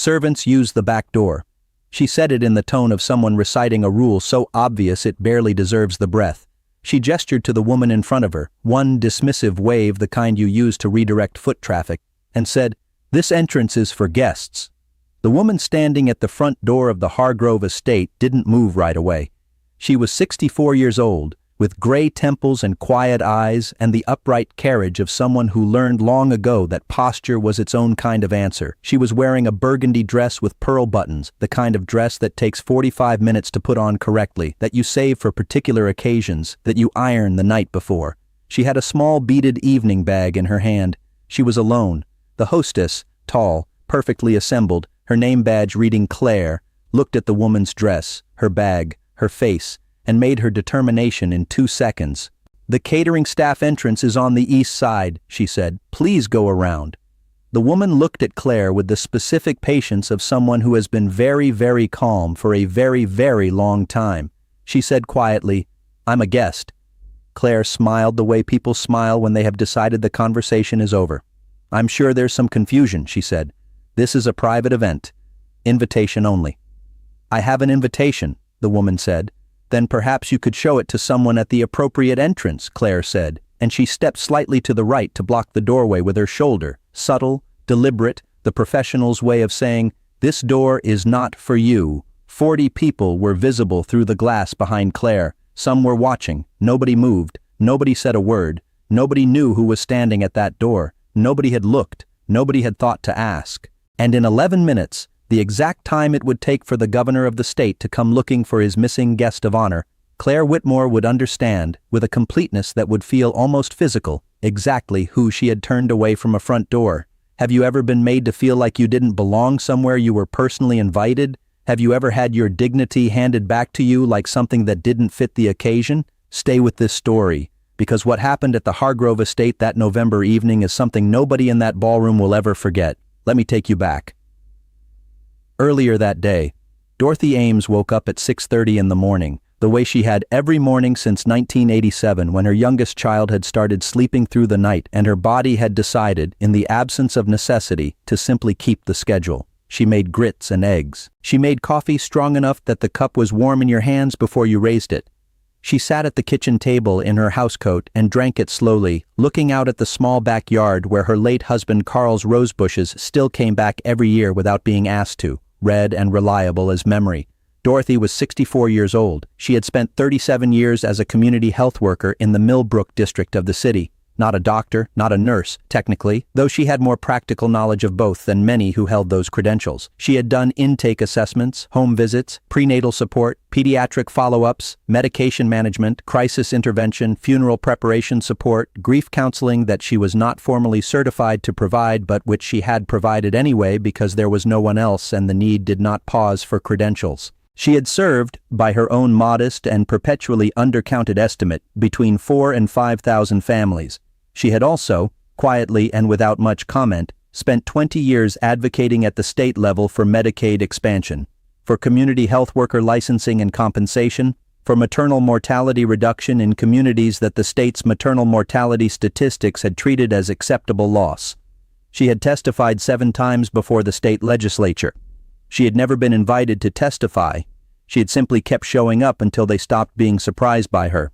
Servants use the back door. She said it in the tone of someone reciting a rule so obvious it barely deserves the breath. She gestured to the woman in front of her, one dismissive wave, the kind you use to redirect foot traffic, and said, "This entrance is for guests." The woman standing at the front door of the Hargrove estate didn't move right away. She was 64 years old, with gray temples and quiet eyes and the upright carriage of someone who learned long ago that posture was its own kind of answer. She was wearing a burgundy dress with pearl buttons, the kind of dress that takes 45 minutes to put on correctly, that you save for particular occasions, that you iron the night before. She had a small beaded evening bag in her hand. She was alone. The hostess, tall, perfectly assembled, her name badge reading Claire, looked at the woman's dress, her bag, her face, and made her determination in 2 seconds. "The catering staff entrance is on the east side," she said. "Please go around." The woman looked at Claire with the specific patience of someone who has been very, very calm for a very, very long time. She said quietly, "I'm a guest." Claire smiled the way people smile when they have decided the conversation is over. "I'm sure there's some confusion," she said. "This is a private event. Invitation only." "I have an invitation," the woman said. "Then perhaps you could show it to someone at the appropriate entrance," Claire said, and she stepped slightly to the right to block the doorway with her shoulder. Subtle, deliberate, the professional's way of saying, "This door is not for you." 40 people were visible through the glass behind Claire. Some were watching. Nobody moved. Nobody said a word. Nobody knew who was standing at that door. Nobody had looked. Nobody had thought to ask. And in 11 minutes, the exact time it would take for the governor of the state to come looking for his missing guest of honor, Claire Whitmore would understand, with a completeness that would feel almost physical, exactly who she had turned away from a front door. Have you ever been made to feel like you didn't belong somewhere you were personally invited? Have you ever had your dignity handed back to you like something that didn't fit the occasion? Stay with this story, because what happened at the Hargrove estate that November evening is something nobody in that ballroom will ever forget. Let me take you back. Earlier that day, Dorothy Ames woke up at 6:30 in the morning, the way she had every morning since 1987 when her youngest child had started sleeping through the night and her body had decided, in the absence of necessity, to simply keep the schedule. She made grits and eggs. She made coffee strong enough that the cup was warm in your hands before you raised it. She sat at the kitchen table in her housecoat and drank it slowly, looking out at the small backyard where her late husband Carl's rose bushes still came back every year without being asked to, red and reliable as memory. Dorothy was 64 years old. She had spent 37 years as a community health worker in the Millbrook district of the city. Not a doctor, not a nurse, technically, though she had more practical knowledge of both than many who held those credentials. She had done intake assessments, home visits, prenatal support, pediatric follow-ups, medication management, crisis intervention, funeral preparation support, grief counseling that she was not formally certified to provide but which she had provided anyway because there was no one else and the need did not pause for credentials. She had served, by her own modest and perpetually undercounted estimate, between 4,000 and 5,000 families. She had also, quietly and without much comment, spent 20 years advocating at the state level for Medicaid expansion, for community health worker licensing and compensation, for maternal mortality reduction in communities that the state's maternal mortality statistics had treated as acceptable loss. She had testified 7 times before the state legislature. She had never been invited to testify. She had simply kept showing up until they stopped being surprised by her.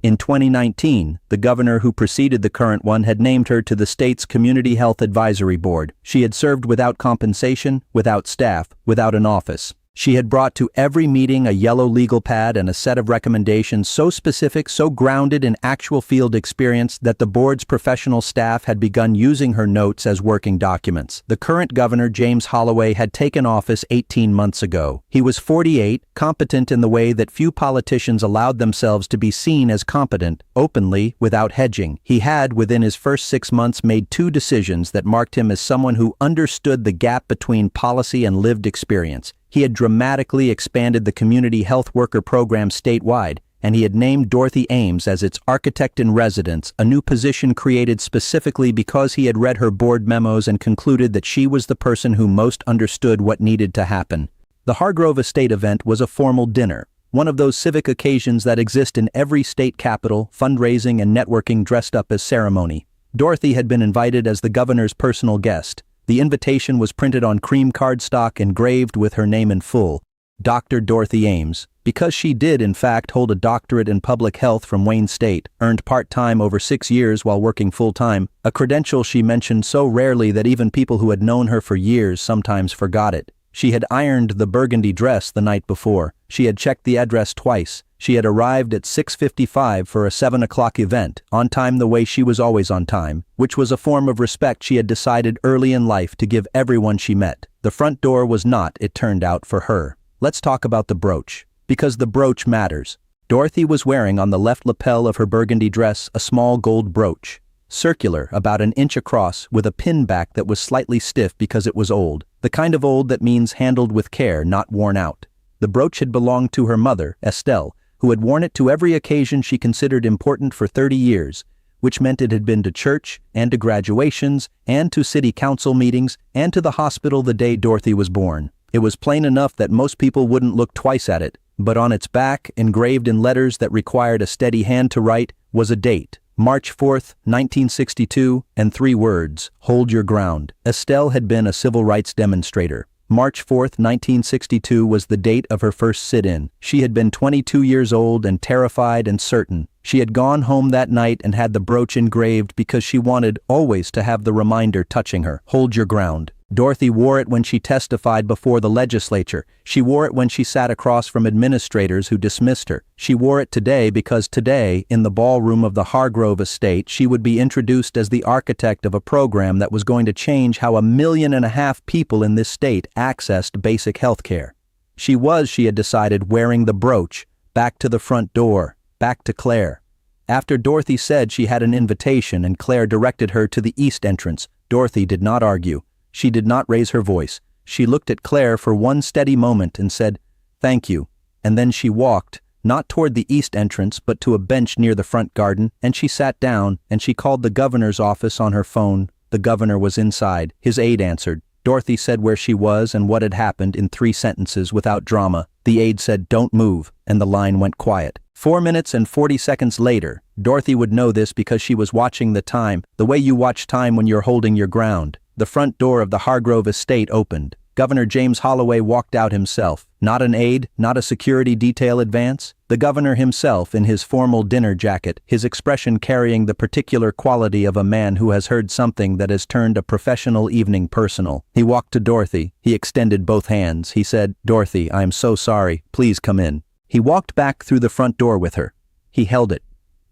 In 2019, the governor who preceded the current one had named her to the state's Community Health Advisory Board. She had served without compensation, without staff, without an office. She had brought to every meeting a yellow legal pad and a set of recommendations so specific, so grounded in actual field experience that the board's professional staff had begun using her notes as working documents. The current governor, James Holloway, had taken office 18 months ago. He was 48, competent in the way that few politicians allowed themselves to be seen as competent, openly, without hedging. He had, within his first 6 months, made 2 decisions that marked him as someone who understood the gap between policy and lived experience. He had dramatically expanded the community health worker program statewide, and he had named Dorothy Ames as its architect-in-residence, a new position created specifically because he had read her board memos and concluded that she was the person who most understood what needed to happen. The Hargrove Estate event was a formal dinner, one of those civic occasions that exist in every state capital, fundraising and networking dressed up as ceremony. Dorothy had been invited as the governor's personal guest. The invitation was printed on cream cardstock engraved with her name in full, Dr. Dorothy Ames. Because she did in fact hold a doctorate in public health from Wayne State, earned part-time over 6 years while working full-time, a credential she mentioned so rarely that even people who had known her for years sometimes forgot it. She had ironed the burgundy dress the night before. She had checked the address twice. She had arrived at 6:55 for a 7 o'clock event, on time the way she was always on time, which was a form of respect she had decided early in life to give everyone she met. The front door was not, it turned out, for her. Let's talk about the brooch. Because the brooch matters. Dorothy was wearing on the left lapel of her burgundy dress a small gold brooch, circular, about an inch across, with a pin back that was slightly stiff because it was old, the kind of old that means handled with care, not worn out. The brooch had belonged to her mother, Estelle, who had worn it to every occasion she considered important for 30 years, which meant it had been to church, and to graduations, and to city council meetings, and to the hospital the day Dorothy was born. It was plain enough that most people wouldn't look twice at it, but on its back, engraved in letters that required a steady hand to write, was a date, March 4th, 1962, and 3 words, "Hold your ground." Estelle had been a civil rights demonstrator. March 4th, 1962 was the date of her first sit-in. She had been 22 years old and terrified and certain. She had gone home that night and had the brooch engraved because she wanted always to have the reminder touching her, "Hold your ground." Dorothy wore it when she testified before the legislature. She wore it when she sat across from administrators who dismissed her. She wore it today because today, in the ballroom of the Hargrove estate, she would be introduced as the architect of a program that was going to change how 1.5 million people in this state accessed basic health care. She had decided, wearing the brooch, back to the front door, back to Claire. After Dorothy said she had an invitation and Claire directed her to the east entrance, Dorothy did not argue. She did not raise her voice. She looked at Claire for one steady moment and said, "Thank you." And then she walked, not toward the east entrance but to a bench near the front garden, and she sat down, and she called the governor's office on her phone. The governor was inside. His aide answered. Dorothy said where she was and what had happened in 3 sentences without drama. The aide said, "Don't move," and the line went quiet. 4 minutes and 40 seconds later, Dorothy would know this because she was watching the time, the way you watch time when you're holding your ground. The front door of the Hargrove estate opened. Governor James Holloway walked out himself. Not an aide, not a security detail advance. The governor himself in his formal dinner jacket, his expression carrying the particular quality of a man who has heard something that has turned a professional evening personal. He walked to Dorothy. He extended both hands. He said, "Dorothy, I am so sorry. Please come in." He walked back through the front door with her. He held it.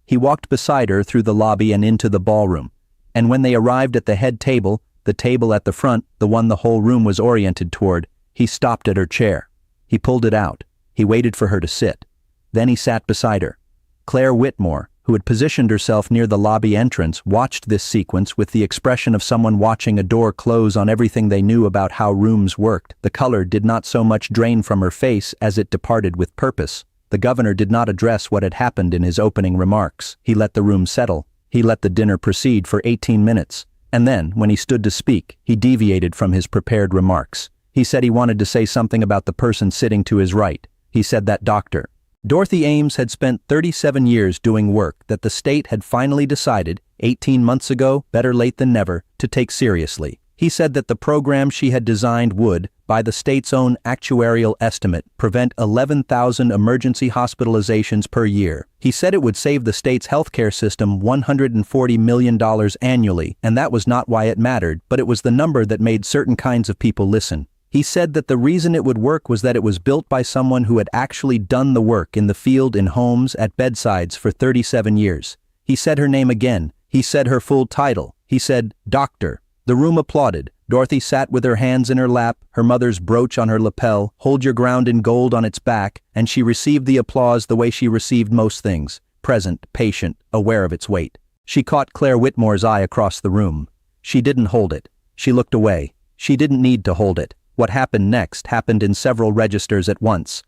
He walked beside her through the lobby and into the ballroom. And when they arrived at the head table, the table at the front, the one the whole room was oriented toward, he stopped at her chair. He pulled it out. He waited for her to sit. Then he sat beside her. Claire Whitmore, who had positioned herself near the lobby entrance, watched this sequence with the expression of someone watching a door close on everything they knew about how rooms worked. The color did not so much drain from her face as it departed with purpose. The governor did not address what had happened in his opening remarks. He let the room settle. He let the dinner proceed for 18 minutes. And then, when he stood to speak, he deviated from his prepared remarks. He said he wanted to say something about the person sitting to his right. He said that doctor. Dorothy Ames had spent 37 years doing work that the state had finally decided, 18 months ago, better late than never, to take seriously. He said that the program she had designed would, by the state's own actuarial estimate, prevent 11,000 emergency hospitalizations per year. He said it would save the state's healthcare system $140 million annually, and that was not why it mattered, but it was the number that made certain kinds of people listen. He said that the reason it would work was that it was built by someone who had actually done the work in the field, in homes, at bedsides for 37 years. He said her name again. He said her full title. He said, "Doctor." The room applauded. Dorothy sat with her hands in her lap, her mother's brooch on her lapel, "Hold your ground" in gold on its back, and she received the applause the way she received most things, present, patient, aware of its weight. She caught Claire Whitmore's eye across the room. She didn't hold it. She looked away. She didn't need to hold it. What happened next happened in several registers at once.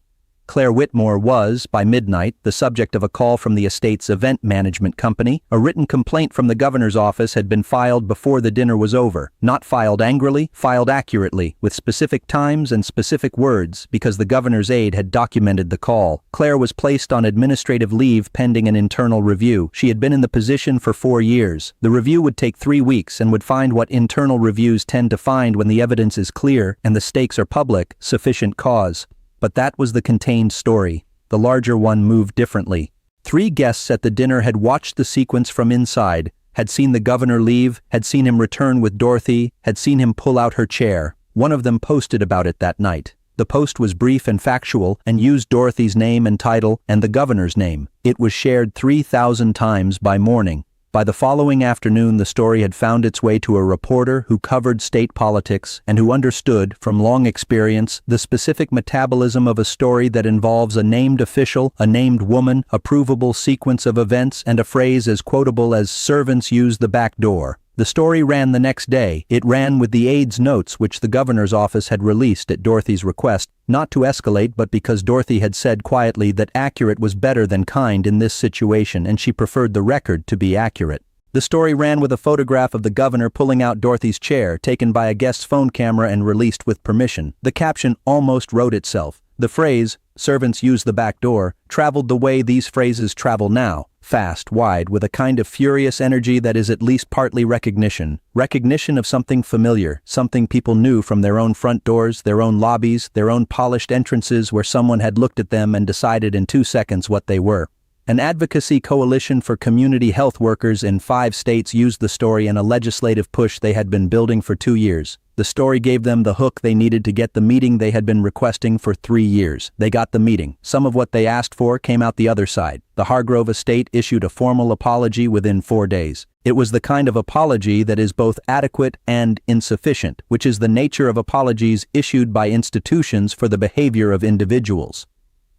Claire Whitmore was, by midnight, the subject of a call from the estate's event management company. A written complaint from the governor's office had been filed before the dinner was over. Not filed angrily, filed accurately, with specific times and specific words, because the governor's aide had documented the call. Claire was placed on administrative leave pending an internal review. She had been in the position for 4 years. The review would take 3 weeks and would find what internal reviews tend to find when the evidence is clear and the stakes are public: sufficient cause. But that was the contained story. The larger one moved differently. 3 guests at the dinner had watched the sequence from inside, had seen the governor leave, had seen him return with Dorothy, had seen him pull out her chair. One of them posted about it that night. The post was brief and factual and used Dorothy's name and title and the governor's name. It was shared 3,000 times by morning. By the following afternoon, the story had found its way to a reporter who covered state politics and who understood, from long experience, the specific metabolism of a story that involves a named official, a named woman, a provable sequence of events, and a phrase as quotable as "servants use the back door." The story ran the next day. It ran with the aide's notes which the governor's office had released at Dorothy's request, not to escalate but because Dorothy had said quietly that accurate was better than kind in this situation and she preferred the record to be accurate. The story ran with a photograph of the governor pulling out Dorothy's chair, taken by a guest's phone camera and released with permission. The caption almost wrote itself. The phrase, "servants use the back door," traveled the way these phrases travel now. Fast, wide, with a kind of furious energy that is at least partly recognition. Recognition of something familiar, something people knew from their own front doors, their own lobbies, their own polished entrances where someone had looked at them and decided in 2 seconds what they were. An advocacy coalition for community health workers in 5 states used the story in a legislative push they had been building for 2 years. The story gave them the hook they needed to get the meeting they had been requesting for 3 years. They got the meeting. Some of what they asked for came out the other side. The Hargrove estate issued a formal apology within 4 days. It was the kind of apology that is both adequate and insufficient, which is the nature of apologies issued by institutions for the behavior of individuals.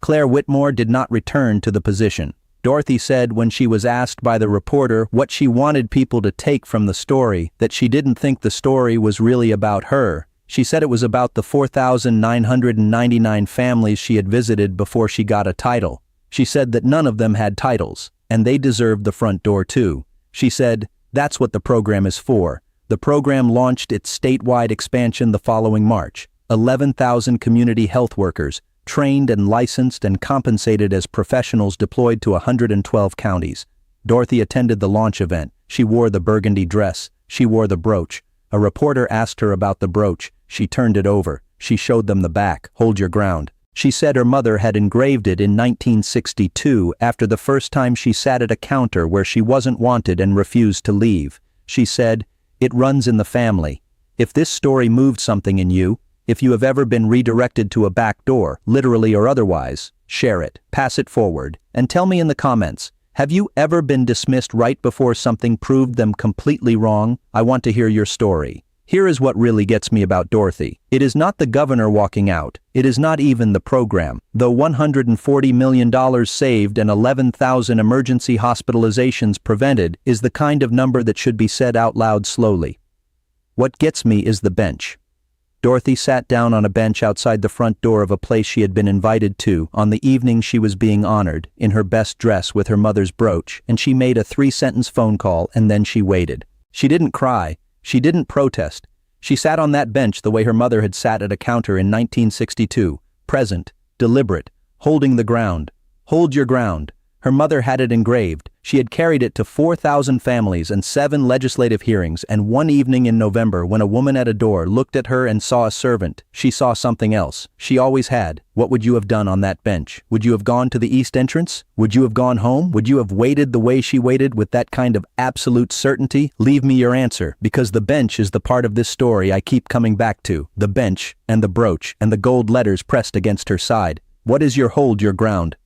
Claire Whitmore did not return to the position. Dorothy said when she was asked by the reporter what she wanted people to take from the story, that she didn't think the story was really about her. She said it was about the 4,999 families she had visited before she got a title. She said that none of them had titles, and they deserved the front door too. She said, "That's what the program is for." The program launched its statewide expansion the following March. 11,000 community health workers, trained and licensed and compensated as professionals deployed to 112 counties. Dorothy attended the launch event. She wore the burgundy dress. She wore the brooch. A reporter asked her about the brooch. She turned it over. She showed them the back. "Hold your ground." She said her mother had engraved it in 1962 after the first time she sat at a counter where she wasn't wanted and refused to leave. She said, "It runs in the family. If this story moved something in you, if you have ever been redirected to a back door, literally or otherwise, share it, pass it forward, and tell me in the comments, have you ever been dismissed right before something proved them completely wrong? I want to hear your story. Here is what really gets me about Dorothy. It is not the governor walking out. It is not even the program. Though $140 million saved and 11,000 emergency hospitalizations prevented is the kind of number that should be said out loud slowly. What gets me is the bench. Dorothy sat down on a bench outside the front door of a place she had been invited to on the evening she was being honored, in her best dress with her mother's brooch, and she made a 3-sentence phone call and then she waited. She didn't cry. She didn't protest. She sat on that bench the way her mother had sat at a counter in 1962, present, deliberate, holding the ground. Hold your ground. Her mother had it engraved. She had carried it to 4,000 families and 7 legislative hearings, and one evening in November when a woman at a door looked at her and saw a servant, she saw something else. She always had. What would you have done on that bench? Would you have gone to the east entrance? Would you have gone home? Would you have waited the way she waited with that kind of absolute certainty? Leave me your answer, because the bench is the part of this story I keep coming back to. The bench, and the brooch, and the gold letters pressed against her side. What is your hold your ground?